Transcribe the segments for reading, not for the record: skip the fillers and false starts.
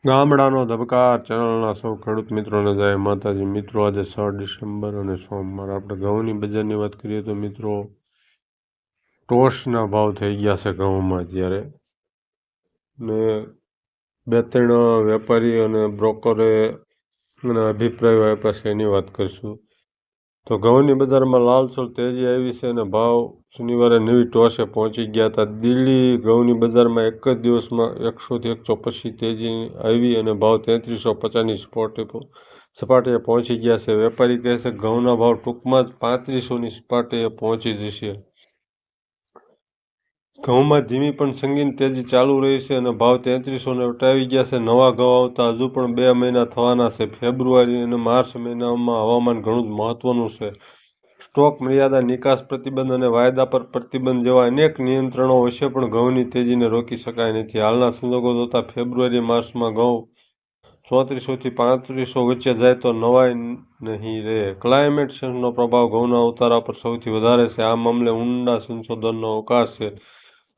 ગામડાનો ધબકાર ચેનલના સૌ ખેડૂત મિત્રોને જય માતાજી. મિત્રો, આજે 6 ડિસેમ્બર અને સોમવાર. આપણે ઘઉંની બજારની વાત કરીએ તો મિત્રો, ટોસના ભાવ થઈ ગયા છે ઘઉંમાં અત્યારે. ને 2-3 વેપારી અને બ્રોકરે અને અભિપ્રાયો આપ્યા છે, એની વાત કરીશું. તો ઘઉંની બજારમાં લાલસર તેજી આવી છે અને ભાવ શનિવારે નવી ટોસે પહોંચી ગયા હતા. દિલ્હી ઘઉંની બજારમાં એક જ દિવસમાં 100 થી 125 તેજી આવી અને ભાવ 3350ની સપાટીએ પહોંચી ગયા છે. વેપારી કહે છે ઘઉંના ભાવ ટૂંકમાં જ 3500ની સપાટીએ પહોંચી જશે. ઘઉંમાં ધીમી પણ સંગીન તેજી ચાલુ રહી છે અને ભાવ 3300ને વટાવી ગયા છે. નવા ઘઉં આવતા હજુ પણ 2 મહિના થવાના છે. ફેબ્રુઆરી અને માર્ચ મહિનામાં હવામાન ઘણું જ મહત્વનું છે. સ્ટોક મર્યાદા, નિકાસ પ્રતિબંધ અને વાયદા પર પ્રતિબંધ જેવા અનેક નિયંત્રણો વચ્ચે પણ ઘઉંની તેજીને રોકી શકાય નથી. હાલના સંજોગો જોતા ફેબ્રુઆરી માર્ચમાં ઘઉં 3400 થી 3500 વચ્ચે જાય તો નવાઈ નહીં રહે. ક્લાઇમેટ ચેન્જનો પ્રભાવ ઘઉંના ઉતારા પર સૌથી વધારે છે. આ મામલે ઊંડા સંશોધનનો અવકાશ છે.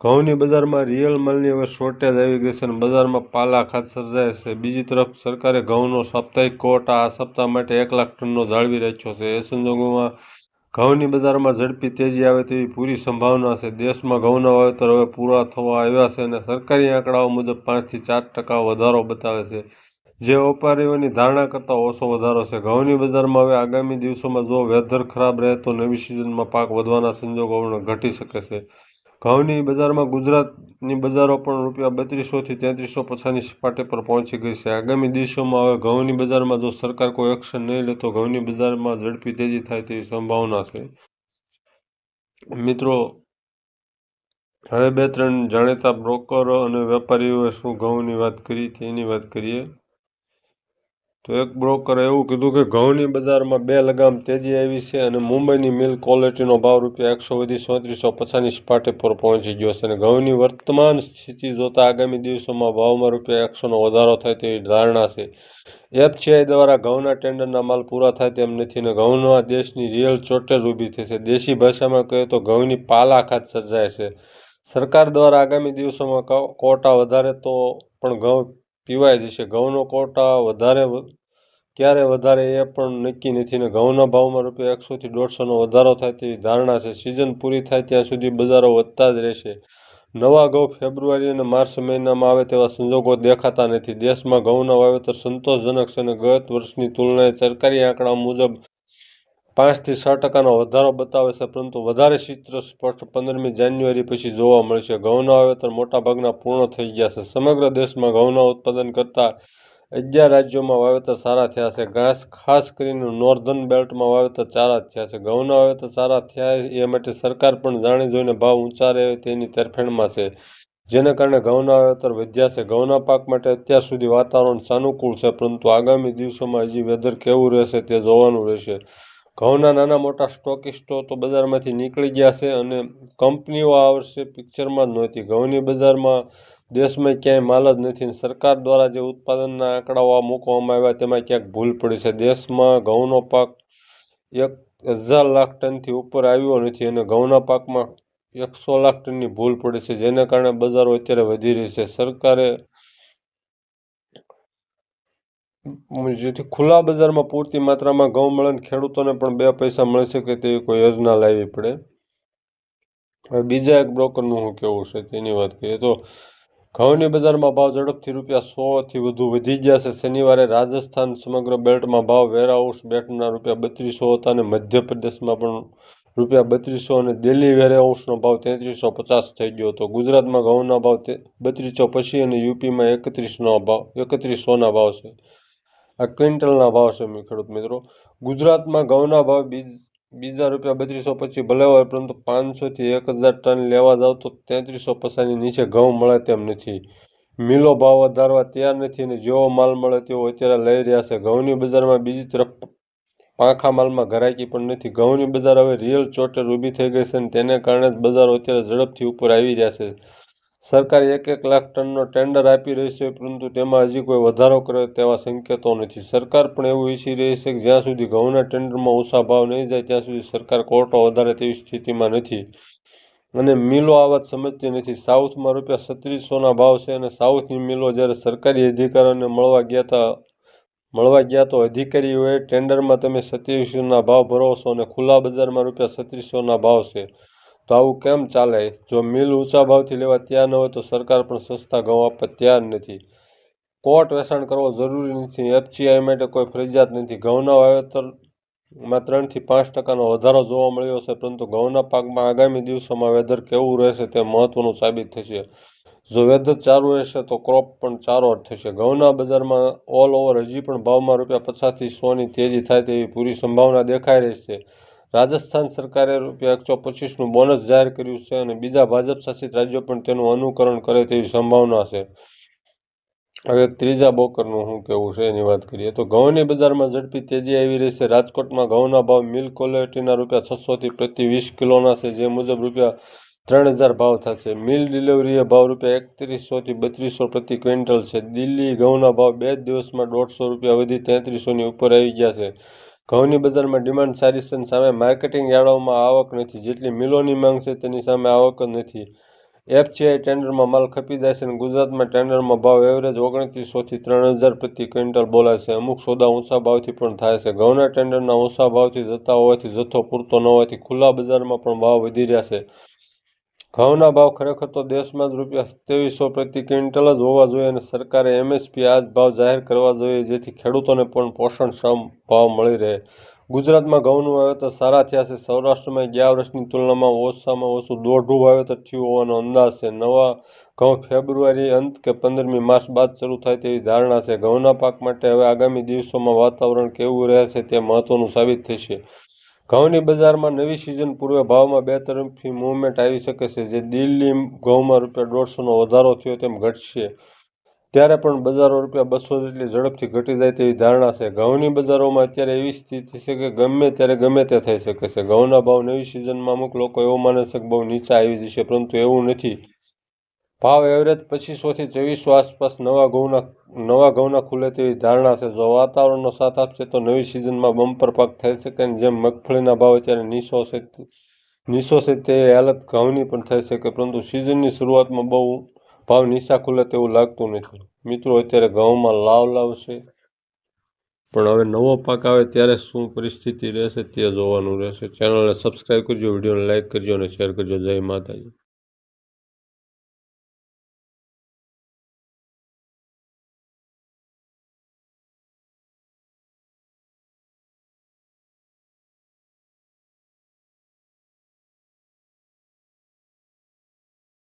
ઘઉંની બજારમાં રિયલ માલની હવે શોર્ટેજ આવી ગઈ છે અને બજારમાં પાલાખાત સર્જાય છે. બીજી તરફ સરકારે ઘઉંનો સાપ્તાહિક કોટા આ સપ્તાહ માટે 1 લાખ ટનનો જાળવી રાખ્યો છે. એ સંજોગોમાં ઘઉંની બજારમાં ઝડપી તેજી આવે તેવી પૂરી સંભાવના છે. દેશમાં ઘઉંના વાવેતર હવે પૂરા થવા આવ્યા છે અને સરકારી આંકડાઓ મુજબ 5 થી 4% વધારો બતાવે છે, જે વેપારીઓની ધારણા કરતાં ઓછો વધારો છે. ઘઉંની બજારમાં હવે આગામી દિવસોમાં જો વેધર ખરાબ રહે તો નવી સિઝનમાં પાક વધવાના સંજોગો પણ ઘટી શકે છે. ઘઉંની બજારમાં ગુજરાતની બજારો પણ ₹3200 થી 3350ની સપાટી પર પહોંચી ગઈ છે. આગામી દિવસોમાં હવે ઘઉંની બજારમાં જો સરકાર કોઈ એક્શન નહીં લે તો ઘઉંની બજારમાં ઝડપી તેજી થાય તેવી સંભાવના છે. મિત્રો, હવે 2-3 જાણીતા બ્રોકર અને વેપારીઓએ શું ઘઉંની વાત કરી તેની વાત કરીએ. તો એક બ્રોકરે એવું કીધું કે ઘઉંની બજારમાં 2 લગામ તેજી આવી છે અને મુંબઈની મિલ્ક ક્વોલિટીનો ભાવ ₹100 વધી 3450ની સપાટી પર પહોંચી ગયો છે અને ઘઉંની વર્તમાન સ્થિતિ જોતા આગામી દિવસોમાં ભાવમાં ₹100નો વધારો થાય તેવી ધારણા છે. એફસીઆઈ દ્વારા ઘઉંના ટેન્ડરના માલ પૂરા થાય તેમ નથી અને ઘઉંના દેશની રિયલ શોર્ટેજ ઊભી થશે. દેશી ભાષામાં કહીએ તો ઘઉંની પાલાખાત સર્જાય છે. સરકાર દ્વારા આગામી દિવસોમાં કોટા વધારે તો પણ ઘઉં પીવાઈ જશે. ઘઉંનો કોટા ક્યારે વધારે એ પણ નક્કી નથી અને ઘઉંના ભાવમાં ₹100 થી 150નો વધારો થાય તેવી ધારણા છે. સિઝન પૂરી થાય ત્યાં સુધી બજારો વધતા જ રહેશે. નવા ઘઉં ફેબ્રુઆરી અને માર્ચ મહિનામાં આવે તેવા સંજોગો દેખાતા નથી. દેશમાં ઘઉંના વાવેતર સંતોષજનક છે અને ગત વર્ષની તુલનાએ સરકારી આંકડા મુજબ 5 થી 6%નો વધારો બતાવે છે, પરંતુ વધારે ચિત્ર સ્પષ્ટ 15મી જાન્યુઆરી પછી જોવા મળશે. ઘઉંના વાવેતર મોટાભાગના પૂર્ણ થઈ ગયા છે. સમગ્ર દેશમાં ઘઉંના ઉત્પાદન કરતા 11 રાજ્યોમાં વાવેતર સારા થયા છે. ખાસ કરીને નોર્ધન બેલ્ટમાં વાવેતર સારા થયા છે. ઘઉંના વાવેતર સારા થયા એ માટે સરકાર પણ જાણી જોઈને ભાવ ઊંચા રહે તેની તરફેણમાં છે, જેને કારણે ઘઉંના વાવેતર વધ્યા છે. ઘઉંના પાક માટે અત્યાર સુધી વાતાવરણ સાનુકૂળ છે, પરંતુ આગામી દિવસોમાં હજી વેધર કેવું રહેશે તે જોવાનું રહેશે. ઘઉંના નાના મોટા સ્ટોકિસ્ટો તો બજારમાંથી નીકળી ગયા છે અને કંપનીઓ આ વર્ષે પિક્ચરમાં જ નહોતી. ઘઉંની બજારમાં દેશમાં ક્યાંય માલ જ નથી. સરકાર દ્વારા જે ઉત્પાદનના આંકડાઓ મૂકવામાં આવ્યા તેમાં ક્યાંક ભૂલ પડી છે. દેશમાં ઘઉંનો પાક 1000 લાખ ટનથી ઉપર આવ્યો નથી અને ઘઉંના પાકમાં 100 લાખ ટનની ભૂલ પડી છે, જેને કારણે બજારો અત્યારે વધી રહી છે. સરકારે જેથી ખુલ્લા બજારમાં પૂરતી માત્રામાં ઘઉં મળે અને ખેડૂતોને પણ 2 પૈસા મળી શકે તેવી કોઈ યોજના લાવવી પડે. હવે બીજા એક બ્રોકરનું શું કહેવું છે તેની વાત કરીએ તો ઘઉંની બજારમાં ભાવ ઝડપથી ₹100 થી વધુ વધી ગયા છે. શનિવારે રાજસ્થાન સમગ્ર બેલ્ટમાં ભાવ વેરહાઉસ બેલ્ટના ₹3200 હતા અને મધ્યપ્રદેશમાં પણ ₹3200 અને દિલ્હી વેરહાઉસનો ભાવ 3350 થઈ ગયો હતો. ગુજરાતમાં ઘઉંના ભાવ 3280 અને યુપીમાં 3100ના ભાવ છે. આ ક્વિન્ટલના ભાવ છે ખેડૂત મિત્રો. ગુજરાતમાં ઘઉંના ભાવ બીજા ₹3250 ભલે હોય, પરંતુ 500 થી 1000 ટન લેવા જાવ તો 3350ની નીચે ઘઉં મળે તેમ નથી. મિલો ભાવ વધારવા તૈયાર નથી અને જેવો માલ મળે તેવો અત્યારે લઈ રહ્યા છે. ઘઉંની બજારમાં બીજી તરફ પાંખા માલમાં ઘરાકી પણ નથી. ઘઉંની બજાર હવે રિયલ શોર્ટેજ ઊભી થઈ ગઈ છે અને તેને કારણે જ બજારો અત્યારે ઝડપથી ઉપર આવી રહ્યા છે. સરકાર 1 લાખ ટનનો ટેન્ડર આપી રહી છે, પરંતુ તેમાં હજી કોઈ વધારો કરે તેવા સંકેતો નથી. સરકાર પણ એવું ઈચ્છી રહી છે કે જ્યાં સુધી ઘઉંના ટેન્ડરમાં ઓછા ભાવ નહીં જાય ત્યાં સુધી સરકાર કોટો વધારે તેવી સ્થિતિમાં નથી. અને મિલો આ વાત સમજતી નથી. સાઉથમાં ₹3700 ભાવ છે અને સાઉથની મિલો જ્યારે સરકારી અધિકારીઓને મળવા ગયા તો અધિકારીઓએ ટેન્ડરમાં તમે 2700 ભાવ ભરો છો અને ખુલ્લા બજારમાં ₹3700 ભાવ છે. તો આવું કેમ ચાલે? જો મિલ ઊંચા ભાવથી લેવા તૈયાર ન હોય તો સરકાર પણ સસ્તા ઘઉં આપવા તૈયાર નથી. કોટ વેચાણ કરવો જરૂરી નથી. એફસીઆઈ માટે કોઈ ફરજિયાત નથી. ઘઉંના વાવેતરમાં 3 થી 5% વધારો જોવા મળ્યો છે, પરંતુ ઘઉંના પાકમાં આગામી દિવસોમાં વેધર કેવું રહેશે તે મહત્વનું સાબિત થશે. જો વેધર સારું રહેશે તો ક્રોપ પણ સારો થશે. ઘઉંના બજારમાં ઓલ ઓવર હજી પણ ભાવમાં ₹50 થી 100ની તેજી થાય તેવી પૂરી સંભાવના દેખાઈ રહી છે. રાજસ્થાન સરકારે ₹125નું બોનસ જાહેર કર્યું છે અને બીજા ભાજપ શાસિત રાજ્યો પણ તેનું અનુકરણ કરે તેવી સંભાવના છે. હવે ત્રીજા બ્રોકરનું શું કહેવું છે એની વાત કરીએ તો ઘઉંની બજારમાં ઝડપી તેજી આવી રહી છે. રાજકોટમાં ઘઉંના ભાવ મિલ ક્વોલિટીના ₹600 થી પ્રતિ 20 કિલોના છે, જે મુજબ ₹3000 ભાવ થશે. મિલ ડિલિવરીએ ભાવ ₹3100 થી 3200 પ્રતિ ક્વિન્ટલ છે. દિલ્હી ઘઉંના ભાવ 2 દિવસમાં ₹150 વધી 3300ની ઉપર આવી ગયા છે. ઘઉંની બજારમાં ડિમાન્ડ સારી છે અને સામે માર્કેટિંગ યાર્ડોમાં આવક નથી. જેટલી મિલોની માંગ છે તેની સામે આવક જ નથી. એફસીઆઈ ટેન્ડરમાં માલ ખપી જાય છે અને ગુજરાતમાં ટેન્ડરમાં ભાવ એવરેજ 2900 થી 3000 પ્રતિ ક્વિન્ટલ બોલાય છે. અમુક સોદા ઊંચા ભાવથી પણ થાય છે. ઘઉંના ટેન્ડરના ઊંચા ભાવથી જતા હોવાથી જથ્થો પૂરતો ન હોવાથી ખુલ્લા બજારમાં પણ ભાવ વધી રહ્યા છે. ઘઉંના ભાવ ખરેખર તો દેશમાં જ ₹2700 પ્રતિ ક્વિન્ટલ જ હોવા જોઈએ અને સરકારે એમએસપી આ જ ભાવ જાહેર કરવા જોઈએ, જેથી ખેડૂતોને પણ પોષણક્ષમ ભાવ મળી રહે. ગુજરાતમાં ઘઉંનું વાવેતર સારા થયા છે. સૌરાષ્ટ્રમાં ગયા વર્ષની તુલનામાં ઓછામાં ઓછું દોઢું વાવેતર થયું હોવાનો અંદાજ છે. નવા ઘઉં ફેબ્રુઆરી અંત કે 15મી માર્ચ બાદ શરૂ થાય તેવી ધારણા છે. ઘઉંના પાક માટે હવે આગામી દિવસોમાં વાતાવરણ કેવું રહેશે તે મહત્વનું સાબિત થશે. ઘઉંની બજારમાં નવી સિઝન પૂર્વે ભાવમાં બે તરફી મૂવમેન્ટ આવી શકે છે. જે દિલ્હી ઘઉંમાં ₹150નો વધારો થયો તેમ ઘટશે, ત્યારે પણ બજારો ₹200 જેટલી ઝડપથી ઘટી જાય તેવી ધારણા છે. ઘઉંની બજારોમાં અત્યારે એવી સ્થિતિ છે કે ગમે ત્યારે ગમે તે થઈ શકે છે. ઘઉંના ભાવ નવી સિઝનમાં અમુક લોકો એવું માને છે કે બહુ નીચા આવી જશે, પરંતુ એવું નથી. ભાવ એવરેજ 2500 થી 2400 આસપાસ નવા ઘઉંના ખુલે તેવી ધારણા છે. જો વાતાવરણનો સાથ આપશે તો નવી સિઝનમાં બમ્પર પાક થઈ શકે અને જેમ મગફળીના ભાવ અત્યારે નીચો છે તેવી હાલત ઘઉંની પણ થઈ શકે, પરંતુ સિઝનની શરૂઆતમાં બહુ ભાવ નીચા ખુલે તેવું લાગતું નથી. મિત્રો, અત્યારે ઘઉંમાં લાવ છે, પણ હવે નવો પાક આવે ત્યારે શું પરિસ્થિતિ રહેશે તે જોવાનું રહેશે. ચેનલને સબસ્ક્રાઈબ કરજો, વિડીયોને લાઇક કરજો અને શેર કરજો. જય માતાજી.